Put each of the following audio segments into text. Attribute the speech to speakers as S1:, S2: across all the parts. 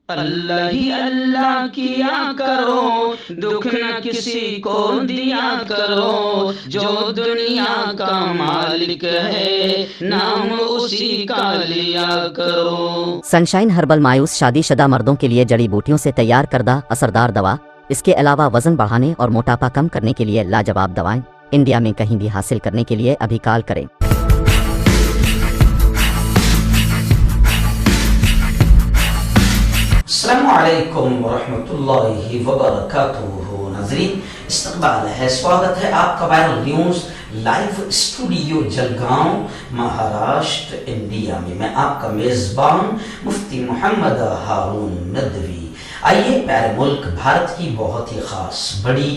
S1: اللہ ہی اللہ کیا کرو، دکھ نہ کسی کو دیا کرو، جو دنیا کا مالک ہے نام اسی کا لیا کرو۔
S2: سنشائن ہربل مایوس شادی شدہ مردوں کے لیے جڑی بوٹیوں سے تیار کردہ اثردار دوا، اس کے علاوہ وزن بڑھانے اور موٹاپا کم کرنے کے لیے لاجواب دوائیں انڈیا میں کہیں بھی حاصل کرنے کے لیے ابھی کال کریں۔
S3: السلام علیکم ورحمۃ اللہ وبرکاتہ۔ ناظرین، استقبال ہے، سواگت ہے آپ کا viral news live studio Jalgaon, Maharashtra, India میں آپ کا میزبان مفتی محمد ہارون ندوی۔ آئیے پیارے ملک بھارت کی بہت ہی خاص بڑی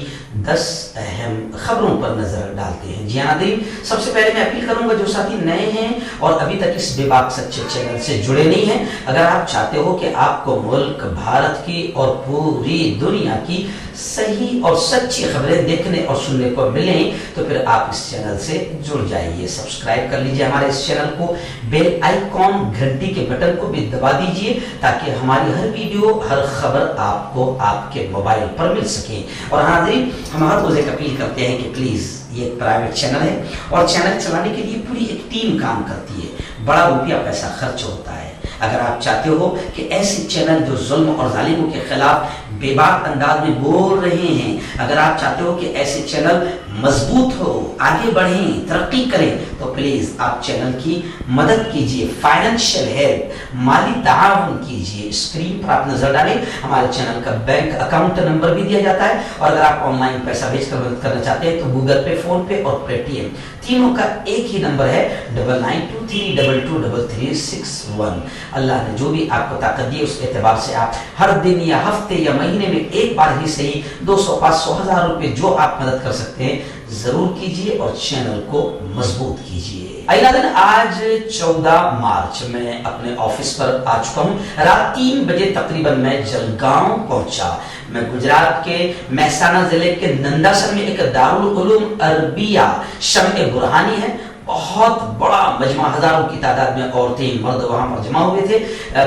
S3: 10 اہم خبروں پر نظر ڈالتے ہیں۔ جی ناظرین، سب سے پہلے میں اپیل کروں گا جو ساتھی نئے ہیں اور ابھی تک اس بے باک سچے چینل سے جڑے نہیں ہیں، اگر آپ چاہتے ہو کہ آپ کو ملک بھارت کی اور پوری دنیا کی صحیح اور سچی خبریں دیکھنے اور سننے کو ملیں تو پھر آپ اس چینل سے جڑ جائیے، سبسکرائب کر لیجئے ہمارے اس چینل کو، بیل آئیکن گھنٹی کے بٹن کو بھی دبا دیجئے تاکہ ہماری ہر ویڈیو ہر خبر آپ کو آپ کے موبائل پر مل سکے۔ اور ناظرین، ہم ہر روز ایک اپیل کرتے ہیں کہ پلیز یہ ایک پرائیویٹ چینل ہے اور چینل چلانے کے لیے پوری ایک ٹیم کام کرتی ہے، بڑا روپیہ پیسہ خرچ ہوتا ہے۔ اگر آپ چاہتے ہو کہ ایسے چینل جو ظلم اور ظالموں کے خلاف بے باک انداز میں بول رہے ہیں، اگر آپ چاہتے ہو کہ ایسے چینل مضبوط ہو، آگے بڑھیں، ترقی کریں، تو پلیز آپ چینل کی مدد کیجئے، فائنینشیل ہیلپ، مالی تعاون کیجئے۔ اسکرین پر آپ نظر ڈالیں، ہمارے چینل کا بینک اکاؤنٹ نمبر بھی دیا جاتا ہے، اور اگر آپ آن لائن پیسہ بھیج کر مدد کرنا چاہتے ہیں تو گوگل پے، فون پے اور پے ٹی ایم تینوں کا ایک ہی نمبر ہے 9923223361۔ اللہ نے جو بھی آپ کو طاقت دی اس اعتبار سے آپ ہر دن یا ہفتے یا مہینے میں ایک بار ہی صحیح 200، 500، 1000 روپے جو آپ مدد کر سکتے ہیں ضرور کیجئے اور چینل کو مضبوط کیجئے۔ آج 14 مارچ میں اپنے آفس پر آ چکا ہوں۔ رات 3 بجے تقریباً میں جلگاؤں پہنچا۔ میں گجرات کے مہسانہ ضلع کے ننداسر میں ایک دارالعلوم عربیہ شمع برہانی ہے، بہت بڑا مجمع، ہزاروں کی تعداد میں عورتیں مرد وہاں پر جمع ہوئے تھے۔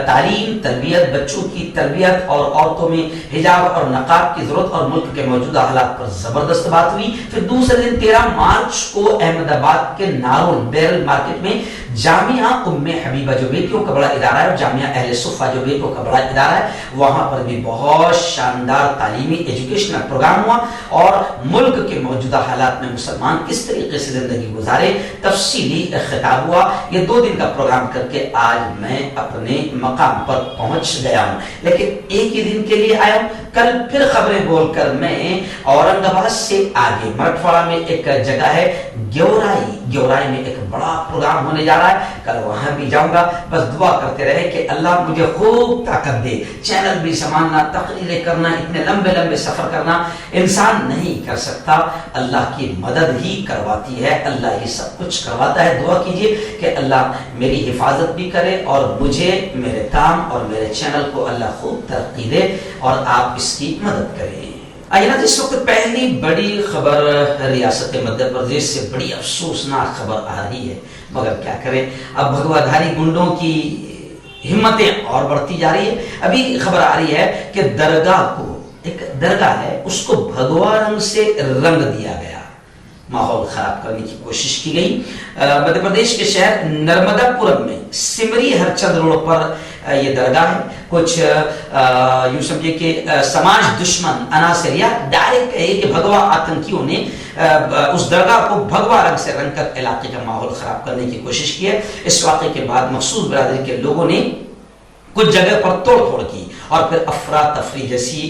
S3: تعلیم، تربیت، بچوں کی تربیت اور عورتوں میں حجاب اور نقاب کی ضرورت اور ملک کے موجودہ حالات پر زبردست بات ہوئی۔ پھر دوسرے دن 13 مارچ کو احمد آباد کے نارول بیرل مارکیٹ میں جامعہ ام حبیبہ جو بیٹیوں کا بڑا ادارہ ہے اور جامعہ اہل صفہ جو بیٹوں کا بڑا ادارہ ہے، وہاں پر بھی بہت شاندار تعلیمی ایجوکیشنل پروگرام ہوا اور ملک کے موجودہ حالات میں مسلمان کس طریقے سے زندگی گزارے تفصیلی خطاب ہوا۔ یہ 2 دن کا پروگرام کر کے آج میں اپنے مقام پر پہنچ گیا ہوں، لیکن ایک ہی دن کے لیے آیا ہوں۔ کل پھر خبریں بول کر میں اورنگ آباد سے آگے مراٹھواڑہ میں ایک جگہ ہے گیورائی میں ایک بڑا پروگرام ہونے جا رہا ہے، کل وہاں بھی جاؤں گا۔ بس دعا کرتے رہے کہ اللہ مجھے خوب طاقت دے۔ چینل بھی سنبھالنا، تقریریں کرنا، اتنے لمبے سفر کرنا انسان نہیں کر سکتا، اللہ کی مدد ہی کرواتی ہے، اللہ ہی سب کچھ کرواتا ہے۔ دعا کیجئے کہ اللہ میری حفاظت بھی کرے اور مجھے، میرے کام اور میرے چینل کو اللہ خوب ترقی دے اور آپ اس کی مدد کریں۔ آئیے اس وقت پہلی بڑی خبر ریاست مدھیہ پردیش سے بڑی افسوسناک خبر آ رہی ہے، مگر کیا کریں، اب بھگوا دھاری گنڈوں کی ہمتیں اور بڑھتی جا رہی ہے۔ ابھی خبر آ رہی ہے کہ درگاہ کو، ایک درگاہ ہے اس کو بھگوا رنگ سے رنگ دیا گیا، ماحول خراب کرنے کی کوشش کی گئی۔ مدھیہ پردیش کے شہر نرمدا پورم میں سمری ہرچند روڈ پر یہ درگاہ ہے۔ کچھ یوں سمجھے کہ سماج دشمن عناصر یا ڈائریکٹ ہے کہ بھگوا آتنکیوں نے اس درگاہ کو بھگوا رنگ سے رنگ کر علاقے کا ماحول خراب کرنے کی کوشش کی ہے۔ اس واقعے کے بعد مخصوص برادری کے لوگوں نے کچھ جگہ پر توڑ پھوڑ کی اور پھر افراتفری جیسی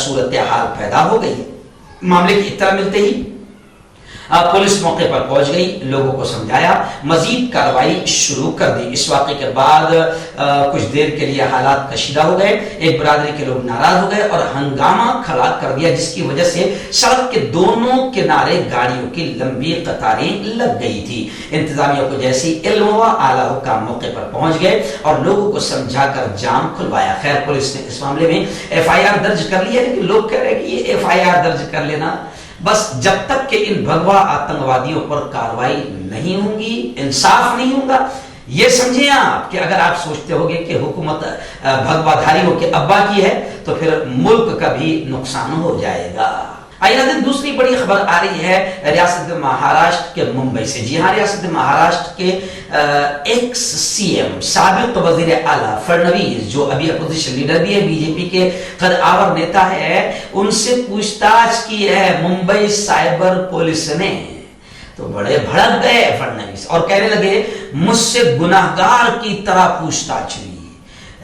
S3: صورتحال پیدا ہو گئی۔ معاملے کی اطلاع ملتے ہی پولیس موقع پر پہنچ گئی، لوگوں کو سمجھایا، مزید کارروائی شروع کر دی۔ اس واقعے کے بعد کچھ دیر کے لیے حالات کشیدہ ہو گئے، ایک برادری کے لوگ ناراض ہو گئے اور ہنگامہ کھڑا کر دیا، جس کی وجہ سے سڑک کے دونوں کنارے گاڑیوں کی لمبی قطاریں لگ گئی تھی۔ انتظامیہ کو جیسی علم ہوا، اعلیٰ حکام موقع پر پہنچ گئے اور لوگوں کو سمجھا کر جام کھلوایا۔ خیر، پولیس نے اس معاملے میں FIR درج کر لی ہے، لیکن لوگ کہہ رہے ہیں کہ یہ FIR درج کر لینا بس جب تک کہ ان بھگوا آتنکوادیوں پر کارروائی نہیں ہوگی، انصاف نہیں ہوگا، ये समझे आप कि अगर आप सोचते होगे कि हुकूमत भगवाधारियों के अब्बा की है तो फिर मुल्क का भी नुकसान हो जाएगा। आइए दूसरी बड़ी खबर आ रही है रियासत महाराष्ट्र के मुंबई से। जी हाँ, रियासत महाराष्ट्र के एक्स सीएम साबिक वजीर आला फडणवीस, जो अभी अपोजिशन लीडर भी है, बीजेपी के कद्दावर नेता है, उनसे पूछताछ की है मुंबई साइबर पुलिस ने। तो बड़े भड़क गए फडणवीस और कहने लगे मुझसे गुनाहगार की तरह पूछताछ हुई।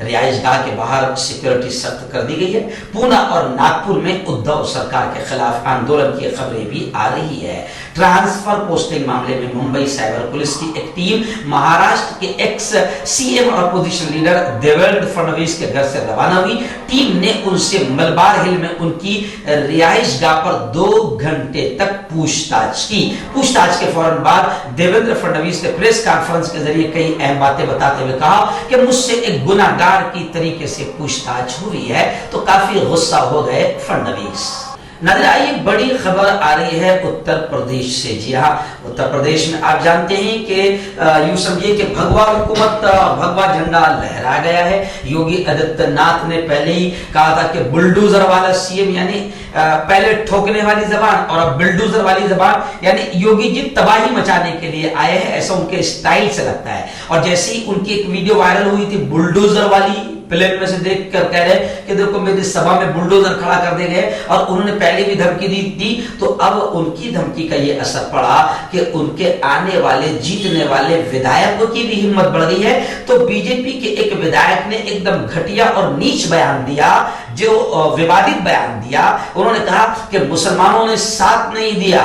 S3: रिहाइश गाह के बाहर सिक्योरिटी सख्त कर दी गई है। पूना और नागपुर में उद्धव सरकार के खिलाफ आंदोलन की खबरें भी आ रही है। ट्रांसफर पोस्टिंग मामले में मुंबई साइबर पुलिस की एक टीम महाराष्ट्र के एक्स सीएम और अपोजिशन लीडर देवेंद्र फडणवीस के घर से रवाना हुई। टीम ने उनसे मलबार हिल में उनकी रिहाइश गाह पर 2 घंटे तक पूछताछ की। पूछताछ के फौरन बाद देवेंद्र फडणवीस ने प्रेस कॉन्फ्रेंस के जरिए कई अहम बातें बताते हुए कहा कि मुझसे एक गुनाहगार की तरीके से पूछताछ हुई है। तो काफी गुस्सा हो गए फडणवीस। नजर आई बड़ी खबर आ रही है उत्तर प्रदेश से। जी हाँ, उत्तर प्रदेश में आप जानते हैं कि यूं समझिए कि भगवा हुकूमत, भगवा झंडा लहरा गया है। योगी आदित्यनाथ ने पहले ही कहा था कि बुलडोजर वाला सीएम, यानी पहले ठोकने वाली जबान और अब बुलडोजर वाली जबान, यानी योगी जी तबाही मचाने के लिए आए हैं, ऐसा उनके स्टाइल से लगता है। और जैसे ही उनकी एक वीडियो वायरल हुई थी बुलडोजर वाली, प्लेन में से देख कर कह रहे कि देखो मेरी सभा में बुलडोजर खड़ा कर दे गए, और उन्होंने पहले भी धमकी दी थी। तो अब उनकी धमकी का ये असर पड़ा कि उनके आने वाले जीतने वाले विधायकों की भी हिम्मत बढ़ गई है। तो बीजेपी के एक विधायक ने एकदम घटिया और नीच बयान दिया, जो विवादित बयान दिया। उन्होंने कहा कि मुसलमानों ने साथ नहीं दिया,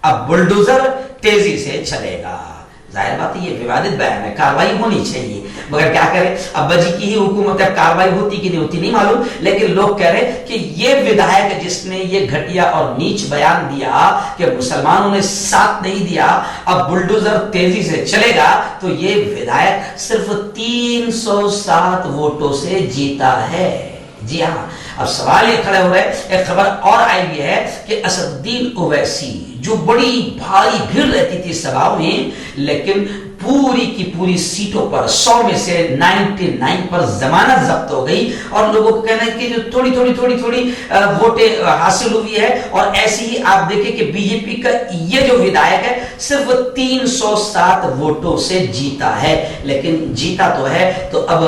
S3: अब बुलडोजर तेजी से चलेगा। जाहिर बात है ये विवादित बयान है, कार्रवाई होनी चाहिए, मगर क्या करें, अब्बा जी की ही हुकूमत है, कार्रवाई होती कि नहीं होती नहीं मालूम। लेकिन लोग कह रहे कि ये विधायक जिसने ये घटिया और नीच बयान दिया कि मुसलमानों ने साथ नहीं दिया, अब बुलडोजर तेजी से चलेगा, तो ये विधायक सिर्फ 307 वोटों से जीता है। जी हाँ, अब सवाल ये खड़े हो रहे, एक खबर और आई है कि असदुद्दीन ओवैसी, जो बड़ी भारी भीड़ रहती थी सभाओं में, लेकिन पूरी की पूरी सीटों पर 100 में से 99 पर जमानत जब्त हो गई। और लोगों को कहना है कि जो थोड़ी वोटें हासिल हुई है। और ऐसे ही आप देखें कि बीजेपी का ये जो विधायक है सिर्फ 307 वोटों से जीता है, लेकिन जीता तो है। तो अब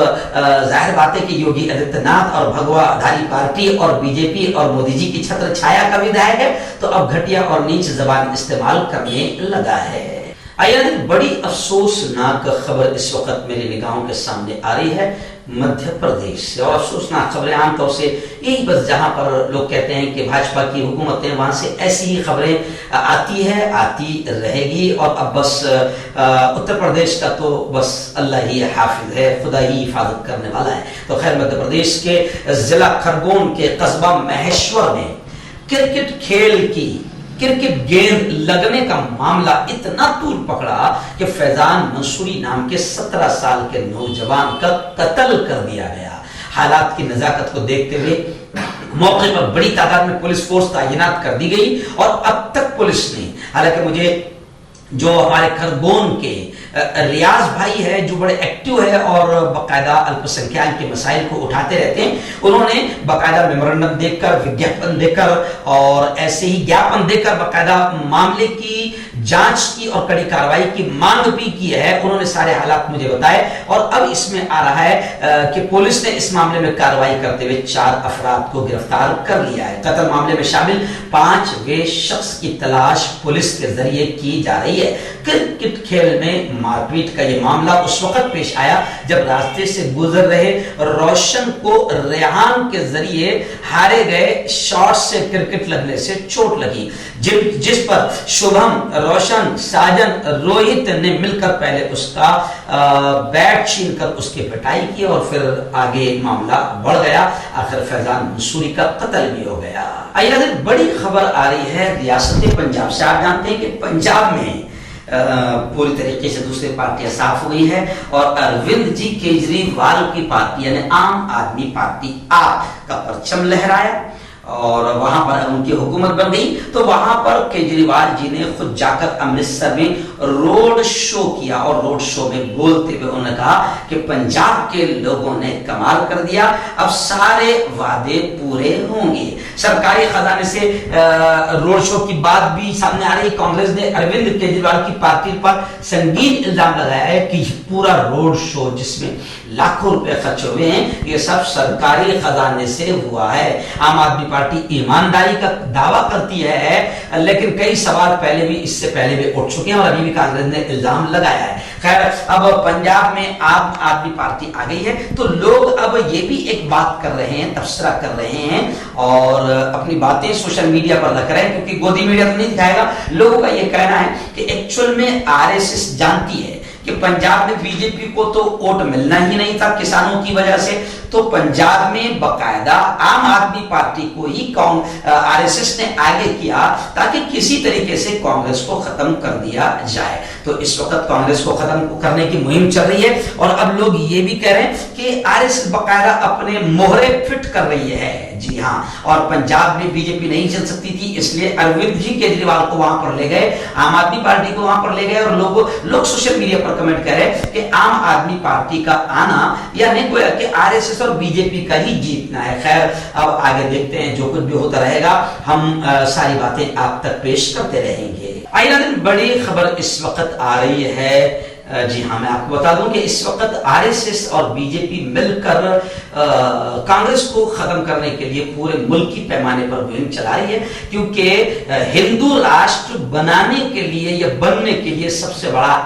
S3: जाहिर बात है कि योगी आदित्यनाथ और भगवाधारी पार्टी और बीजेपी और मोदी जी की छत्र छाया का विधायक है, तो अब घटिया और नीच जबान इस्तेमाल करने लगा है। आइए, बड़ी अफसोसनाक खबर इस वक्त मेरी निगाहों के सामने आ रही है मध्य प्रदेश से। और अफसोसनाक खबरें आमतौर से यही बस जहां पर लोग कहते हैं कि भाजपा की हुकूमतें, वहां से ऐसी ही खबरें आती है, आती रहेगी। और अब बस उत्तर प्रदेश का तो बस अल्लाह ही हाफिज है, खुदा ही हिफाजत करने वाला है। तो खैर, मध्य प्रदेश के जिला खरगोन के कस्बा महेश्वर में क्रिकेट गेंद लगने का मामला इतना तूल पकड़ा कि फैजान मंसूरी नाम के 17 साल के नौजवान का कत्ल कर दिया गया। हालात की नजाकत को देखते हुए मौके पर बड़ी तादाद में पुलिस फोर्स तैनात कर दी गई। और अब तक पुलिस ने, हालांकि मुझे जो हमारे खरगोन के रियाज भाई है, जो बड़े एक्टिव है और बाकायदा अल्पसंख्यक के मसाइल को उठाते रहते हैं, उन्होंने बाकायदा मेमोरेंडम देकर, विज्ञापन देकर और ऐसे ही ज्ञापन देकर बाकायदा मामले की जांच की और कड़ी कार्रवाई की मांग भी की है। उन्होंने सारे हालात मुझे बताए। और अब इसमें आ रहा है कि पुलिस ने इस मामले में कार्रवाई करते हुए 4 अफराद को गिरफ्तार कर लिया है। कत्ल मामले में शामिल 5वें शख्स की तलाश पुलिस के जरिए की जा रही है। क्रिकेट खेल में मारपीट का यह मामला उस वक्त पेश आया जब रास्ते से गुजर रहे रोशन को रेहान के जरिए हारे गए शॉट से क्रिकेट लगने से चोट लगी, जिस पर शुभम, रोशन, साजन, रोहित ने मिलकर पहले उसका बैट छीनकर उसकी पिटाई की और फिर आगे मामला बढ़ गया। आखिर फैजान मंसूरी का कत्ल भी हो गया। आइए, बड़ी खबर आ रही है रियासत पंजाब से। आप जानते हैं कि पंजाब में पूरी तरीके से दूसरी पार्टियां साफ हुई है और अरविंद जी केजरीवाल की पार्टी यानी आम आदमी पार्टी आप का परचम लहराया। اور وہاں پر ان کی حکومت بن گئی تو وہاں پر کیجریوال جی نے خود جا کر امرتسر میں روڈ شو کیا اور روڈ شو میں بولتے ہوئے انہوں نے کہا کہ پنجاب کے لوگوں نے کمال کر دیا، اب سارے وعدے پورے ہوں گے۔ سرکاری خزانے سے روڈ شو کی بات بھی سامنے آ رہی۔ کانگریس نے اروند کیجریوال کی پارٹی پر سنگین الزام لگایا ہے کہ پورا روڈ شو جس میں لاکھوں روپے خرچ ہوئے ہیں یہ سب سرکاری خزانے سے ہوا ہے۔ عام آدمی پارٹی ایمانداری کا دعویٰ کرتی ہے لیکن کئی سوال پہلے بھی اس سے پہلے بھی اٹھ چکے ہیں اور ابھی بھی کانگریس نے الزام لگایا ہے۔ خیر اب پنجاب میں عام آدمی پارٹی آ گئی ہے تو لوگ اب یہ بھی ایک بات کر رہے ہیں، تبصرہ کر رہے ہیں اور اپنی باتیں سوشل میڈیا پر رکھ رہے ہیں کیونکہ گودی میڈیا تو نہیں دکھائے گا۔ لوگوں کا یہ کہنا ہے کہ ایکچوئل میں RSS جانتی ہے کہ پنجاب میں بی جے پی کو تو ووٹ ملنا ہی نہیں تھا کسانوں کی وجہ سے، تو پنجاب میں باقاعدہ عام آدمی پارٹی کو ہی RSS نے آگے کیا تاکہ کسی طریقے سے کانگریس کو ختم کر دیا جائے۔ تو اس وقت کانگریس کو ختم کرنے کی مہم چل رہی ہے اور اب لوگ یہ بھی کہہ رہے ہیں کہ RSS باقاعدہ اپنے مہرے فٹ کر رہی ہے۔ جی ہاں، اور پنجاب میں بی جے پی نہیں چل سکتی تھی اس لیے اروند جی کیجریوال کو وہاں پر لے گئے، عام آدمی پارٹی کو وہاں پر لے گئے اور لوگ سوشل میڈیا پر کمنٹ کر رہے ہیں کہ عام آدمی پارٹی کا آنا یعنی گویا کہ RSS اور بی جے پی کا ہی جیتنا ہے۔ خیر اب آگے دیکھتے ہیں جو کچھ بھی ہوتا رہے گا، ہم ساری باتیں آپ تک پیش کرتے رہیں گے۔ آئیے ناظرین، بڑی خبر اس وقت آ رہی ہے۔ جی ہاں، میں آپ کو بتا دوں کہ اس وقت RSS اور بی جے پی مل کر کانگریس کو ختم کرنے کے لیے پورے ملکی پیمانے پر مہم چلا رہی ہے کیونکہ ہندو راشٹر بنانے کے لیے یا بننے کے لیے سب سے بڑا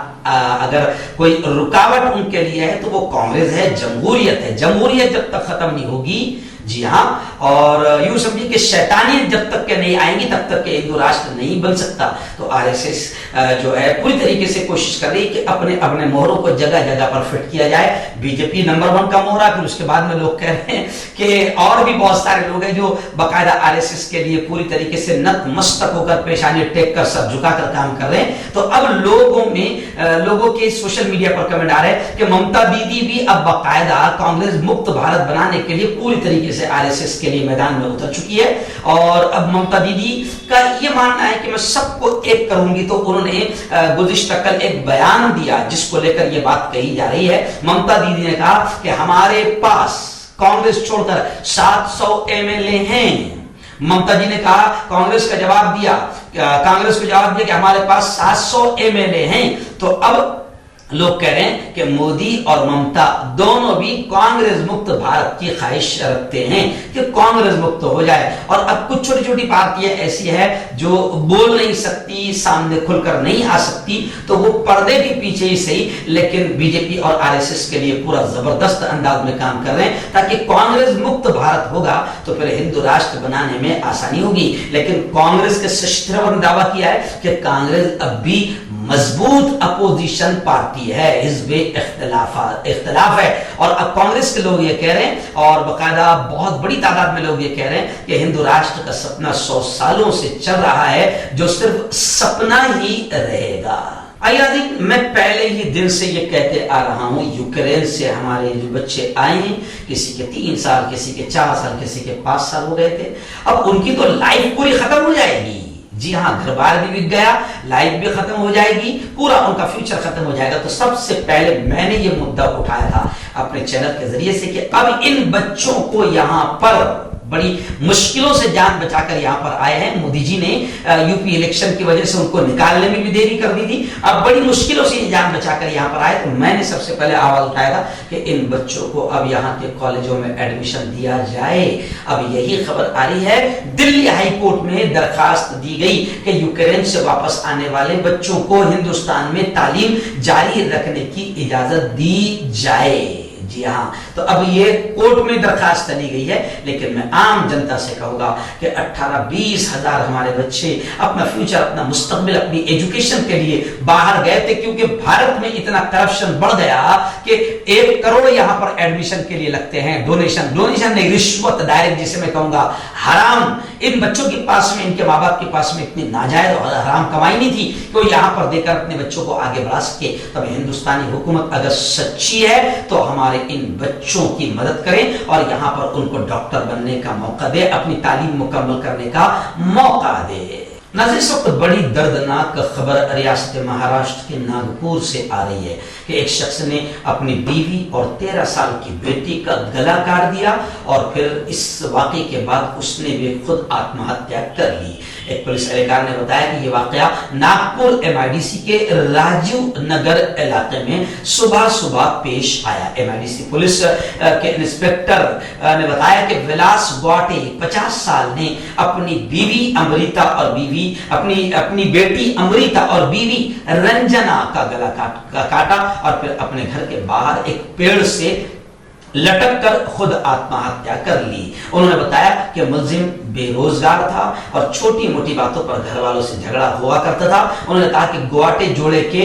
S3: اگر کوئی رکاوٹ ان کے لیے ہے تو وہ کانگریس ہے، جمہوریت ہے۔ جمہوریت جب تک ختم نہیں ہوگی، جی ہاں، اور یوں سمجھے کہ شیطانیت جب تک کہ نہیں آئیں گی تب تک کہ ہندو راشٹر نہیں بن سکتا۔ تو RSS جو ہے پوری طریقے سے کوشش کر رہی ہے کہ اپنے مہروں کو جگہ جگہ پر فٹ کیا جائے۔ بی جے پی نمبر 1 کا مہرہ، پھر اس کے بعد میں لوگ کہہ رہے ہیں کہ اور بھی بہت سارے لوگ ہیں جو باقاعدہ RSS کے لیے پوری طریقے سے نت مستق ہو کر، پیشانی ٹیک کر، سر جھکا کر کام کر رہے ہیں۔ تو اب لوگوں کے سوشل میڈیا پر کمنٹ آ رہے ہیں کہ ممتا دیدی بھی اب باقاعدہ کانگریس مکت بھارت بنانے کے لیے پوری طریقے سے RSS کے لیے میدان میں اتر چکی ہے اور اب ممتا دیدی کا یہ ماننا ہے کہ میں سب کو ایک کروں گی۔ تو انہوں نے گزشتہ کل ایک بیان دیا جس کو لے کر یہ بات کہی جا رہی ہے۔ ممتا دیدی نے کہا کہ ہمارے پاس کانگریس چھوڑ کر 700 MLA ہیں۔ ممتا جی نے کہا، کانگریس کو جواب دیا کہ ہمارے پاس 700 MLA ہیں۔ تو اب لوگ کہہ رہے ہیں کہ مودی اور ممتا دونوں بھی کانگریس مکت بھارت کی خواہش رکھتے ہیں کہ کانگریس مکت ہو جائے۔ اور اب کچھ چھوٹی چھوٹی پارٹیاں ایسی ہیں جو بول نہیں سکتی، سامنے کھل کر نہیں آ سکتی، تو وہ پردے کے پیچھے ہی صحیح لیکن بی جے پی اور RSS کے لیے پورا زبردست انداز میں کام کر رہے ہیں تاکہ کانگریس مکت بھارت ہوگا تو پھر ہندو راشٹر بنانے میں آسانی ہوگی۔ لیکن کانگریس کے ششتر نے دعویٰ کیا ہے کہ کانگریس اب بھی مضبوط اپوزیشن پارٹی ہے، حزب اختلاف ہے۔ اور اب کانگریس کے لوگ یہ کہہ رہے ہیں اور باقاعدہ بہت بڑی تعداد میں لوگ یہ کہہ رہے ہیں کہ ہندو راشٹر کا سپنا 100 سالوں سے چل رہا ہے جو صرف سپنا ہی رہے گا۔ میں پہلے ہی دن سے یہ کہتے آ رہا ہوں، یوکرین سے ہمارے جو بچے آئے ہیں، کسی کے 3 سال، کسی کے 4 سال، کسی کے 5 سال ہو گئے تھے، اب ان کی تو لائف پوری ختم ہو جائے گی۔ جی ہاں، گھر بار بھی بک گیا، لائف بھی ختم ہو جائے گی، پورا ان کا فیوچر ختم ہو جائے گا۔ تو سب سے پہلے میں نے یہ مدعا اٹھایا تھا اپنے چینل کے ذریعے سے کہ اب ان بچوں کو یہاں پر بڑی مشکلوں سے جان بچا کر یہاں پر آئے ہیں۔ مودی جی نے UP الیکشن کی وجہ سے ان کو نکالنے میں بھی دیری کر دی تھی، اب بڑی مشکلوں سے جان بچا کر یہاں پر آئے۔ تو میں نے سب سے پہلے آواز اٹھایا تھا کہ ان بچوں کو اب یہاں کے کالجوں میں ایڈمیشن دیا جائے۔ اب یہی خبر آ رہی ہے، دلی ہائی کورٹ میں درخواست دی گئی کہ یوکرین سے واپس آنے والے بچوں کو ہندوستان میں تعلیم جاری رکھنے کی اجازت دی جائے۔ جی ہاں، تو اب یہ کورٹ میں درخواست چلی گئی ہے، لیکن میں عام جنتا سے کہوں گا کہ 18-20 ہزار ہمارے بچے اپنا فیوچر، اپنا مستقبل، اپنی ایجوکیشن کے لیے باہر گئے تھے کیونکہ بھارت میں اتنا کرپشن بڑھ گیا کہ 1 کروڑ یہاں پر ایڈمیشن کے لیے لگتے ہیں، ڈونیشن نہیں، رشوت ڈائریکٹ، جسے میں کہوں گا حرام इन बच्चों के पास में, इनके माँ बाप के पास में इतनी नाजायज और हराम कमाई नहीं थी कि वो यहाँ पर देकर अपने बच्चों को आगे बढ़ा सके। तब हिंदुस्तानी हुकूमत अगर सच्ची है तो हमारे इन बच्चों की मदद करें और यहाँ पर उनको डॉक्टर बनने का मौका दे, अपनी तालीम मुकम्मल करने का मौका दे। नाज़रीन, इस वक्त बड़ी दर्दनाक खबर रियासत महाराष्ट्र के नागपुर से आ रही है कि एक शख्स ने अपनी बीवी और 13 साल की बेटी का गला काट दिया और फिर इस वाक़े के बाद उसने भी खुद आत्महत्या कर ली। एक पुलिस एहलकार ने बताया कि ये वाक़या नागपुर MIDC के राजीव नगर इलाके में सुबह सुबह पेश आया। MIDC पुलिस के इंस्पेक्टर ने बताया कि विलास ग्वाटे 50 साल ने अपनी बीवी अमृता और अपनी बेटी अमृता और बीवी रंजना का गला काटा और फिर अपने घर के बाहर एक पेड़ से लटक कर खुद आत्महत्या कर ली। उन्होंने बताया कि मुलजिम बेरोजगार था और छोटी मोटी बातों पर घर वालों से झगड़ा हुआ करता था। उन्होंने कहा कि ग्वाटे जोड़े के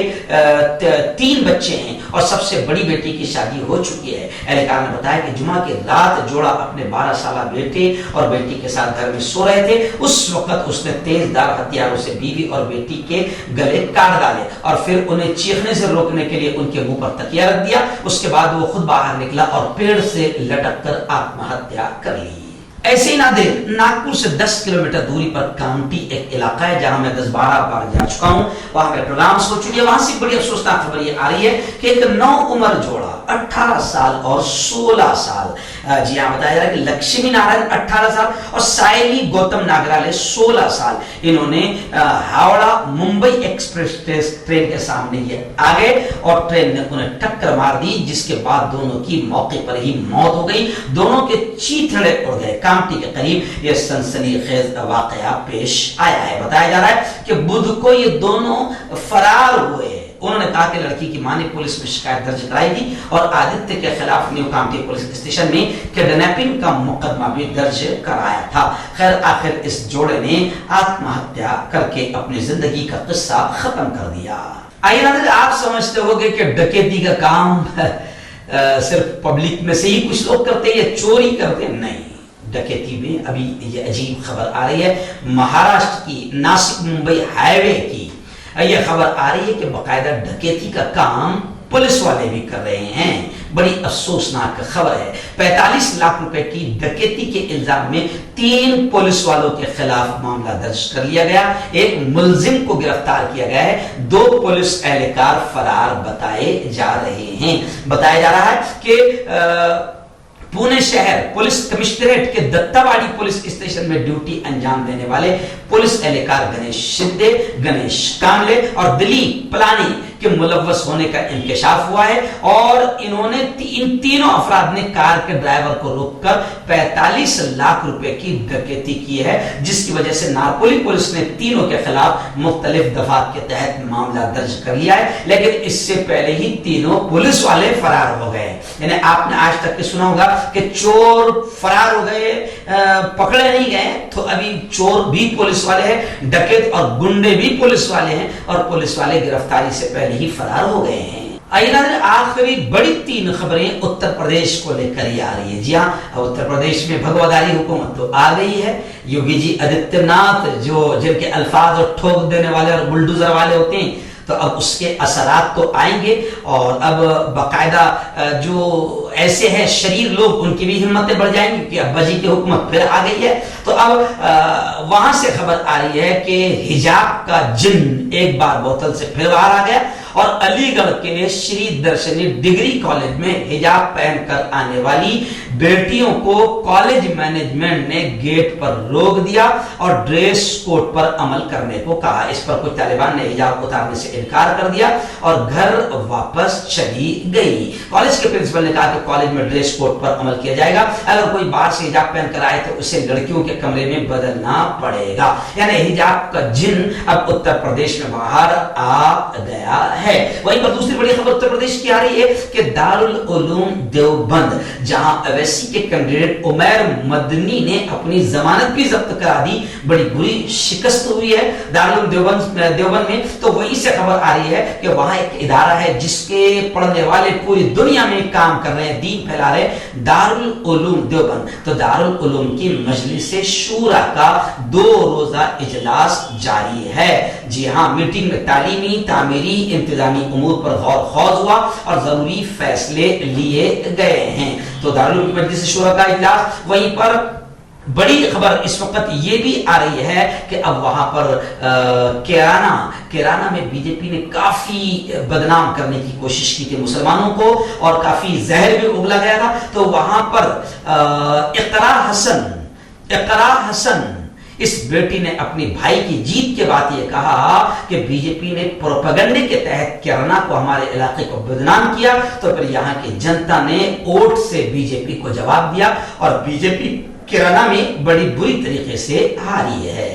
S3: 3 बच्चे हैं और सबसे बड़ी बेटी की शादी हो चुकी है। एहलकार ने बताया कि जुमा की रात जोड़ा अपने 12 साल बेटे और बेटी के साथ घर में सो रहे थे। उस वक्त उसने तेजधार हथियारों से बीवी और बेटी के गले काट डाले और फिर उन्हें चीखने से रोकने के लिए उनके मुंह पर तकिया रख दिया। उसके बाद वो खुद बाहर निकला और पेड़ से लटक कर आत्महत्या कर ली। ऐसे ही नागपुर से 10 किलोमीटर दूरी पर कामटी एक इलाका है जहां मैं 10-12 बार जा चुका हूं, वहां पे प्रोग्राम हो चुकी है। वहां से बड़ी अफसोसनाक खबर ये आ रही है कि एक नौ उम्र जोड़ा 18 साल और 16 साल, जी हाँ, बताया जा रहा है कि लक्ष्मी नारायण 18 साल और सायली गौतम नागराले 16 साल, इन्होंने हावड़ा मुंबई एक्सप्रेस ट्रेन के सामने ये आ गए और ट्रेन ने उन्हें टक्कर मार दी, जिसके बाद दोनों की मौके पर ही मौत हो गई। दोनों के चीथड़े उड़ गए। कामटी के करीब यह सनसनीखेज वाकया पेश आया है। बताया जा रहा है कि बुध को ये दोनों फरार हुए। उन्होंने कहा कि लड़की की मां ने पुलिस में शिकायत दर्ज कराई थी और आदित्य के खिलाफ न्यू कामटी पुलिस स्टेशन में किडनैपिंग का मुकदमा भी दर्ज कराया था। खैर, आखिर इस जोड़े ने आत्महत्या करके अपनी जिंदगी का किस्सा खत्म कर दिया। आइए नाज़रीन, आप समझते होंगे कि डकैती का काम सिर्फ पब्लिक में से ही कुछ लोग करते हैं या चोरी करते हैं, नहीं। डकैती में अभी ये अजीब खबर आ रही है महाराष्ट्र की नासिक मुंबई हाईवे की। यह खबर आ रही है कि बाकायदा डकैती का काम पुलिस वाले भी कर रहे हैं। बड़ी अफसोसनाक खबर है। 45 लाख रुपए की डकैती के इल्जाम में 3 पुलिस वालों के खिलाफ मामला दर्ज कर लिया गया। एक मुलजिम को गिरफ्तार किया गया है। 2 पुलिस एहलकार फरार बताए जा रहे हैं। बताया जा रहा है कि पुणे शहर पुलिस कमिश्नरेट के दत्तावाड़ी पुलिस स्टेशन में ड्यूटी अंजाम देने वाले पुलिस एहलकार गणेश शिंदे, गणेश कांबले और दिलीप पलानी के मुलव्वस होने का इंकशाफ हुआ है और इन्होंने इन तीनों अफराद ने कार के ड्राइवर को रोककर 45 लाख रुपए की डकैती की है, जिसकी वजह से नारपोली पुलिस ने तीनों के खिलाफ मुख्तलिफ दफात के तहत मामला दर्ज कर लिया है। लेकिन इससे पहले ही तीनों पुलिस वाले फरार हो गए। यानी आपने आज तक सुना होगा कि चोर फरार हो गए, पकड़े नहीं गए, तो अभी चोर भी पुलिस वाले हैं, डकैत और गुंडे भी पुलिस वाले हैं और पुलिस वाले गिरफ्तारी से पहले ही फरार हो गए हैं। आखिरी बड़ी 3 खबरें उत्तर प्रदेश को लेकर ही आ रही है। जी हाँ, उत्तर प्रदेश में भगवाधारी हुकूमत तो आ गई है। योगी जी आदित्यनाथ जिनके अल्फाज और ठोक देने वाले और बुलडोजर वाले होते हैं, तो अब उसके असरात तो आएंगे और अब बाकायदा जो ऐसे हैं शरीर लोग, उनकी भी हिम्मतें बढ़ जाएंगी कि अब्बा जी की हुकूमत फिर आ गई है। तो अब वहां से खबर आ रही है कि हिजाब का जिन्न एक बार बोतल से फिर बाहर आ गया और अलीगढ़ के श्री दर्शनी डिग्री कॉलेज में हिजाब पहनकर आने वाली बेटियों को कॉलेज मैनेजमेंट ने गेट पर रोक दिया और ड्रेस कोड पर अमल करने को कहा। इस पर कुछ तालिबान ने हिजाब उतारने से इनकार कर दिया और घर वापस चली गई। कॉलेज के प्रिंसिपल ने कहा कि कॉलेज में ड्रेस कोड पर अमल किया जाएगा। अगर कोई बाहर से हिजाब पहनकर आए तो उसे लड़कियों के कमरे में बदलना पड़ेगा। यानी हिजाब का जिन्न अब उत्तर प्रदेश में बाहर आ गया है। है। वहीं पर दूसरी बड़ी खबर उत्तर प्रदेश की आ रही है कि दारुल उलूम देवबंद, जहां अवैसी के कैंडिडेट उमैर मदनी ने अपनी जमानत भी जब्त करा दी, बड़ी बुरी शिकस्त हुई है दारुल उलूम देवबंद में। तो वहीं से खबर आ रही है कि वहां एक इदारा है जिसके पढ़ने वाले पूरी दुनिया में काम कर रहे हैं, दीन फैला रहे हैं, दारुल उलूम देवबंद। तो दारुल उलूम की मजलिस शूरा का 2 रोजा इजलास जारी है। जी हां, मीटिंग में तालीमी, तामीरी, इंतजामी उमूर पर गौर खौज हुआ और जरूरी फैसले लिए गए हैं। तो दारुल उलूम मजलिस शूरा का इजलास। वहीं पर बड़ी खबर इस वक्त ये भी आ रही है कि अब वहां पर केराना में बीजेपी ने काफी बदनाम करने की कोशिश की थी मुसलमानों को और काफी जहर भी उगला गया था। तो वहां पर इकरा हसन इस बेटी ने अपनी भाई की जीत के बाद ये कहा कि बीजेपी ने प्रोपेगेंडे के तहत केराना को, हमारे इलाके को बदनाम किया। तो फिर यहाँ की जनता ने वोट से बीजेपी को जवाब दिया और बीजेपी केराना में बड़ी बुरी तरीके से हारी है।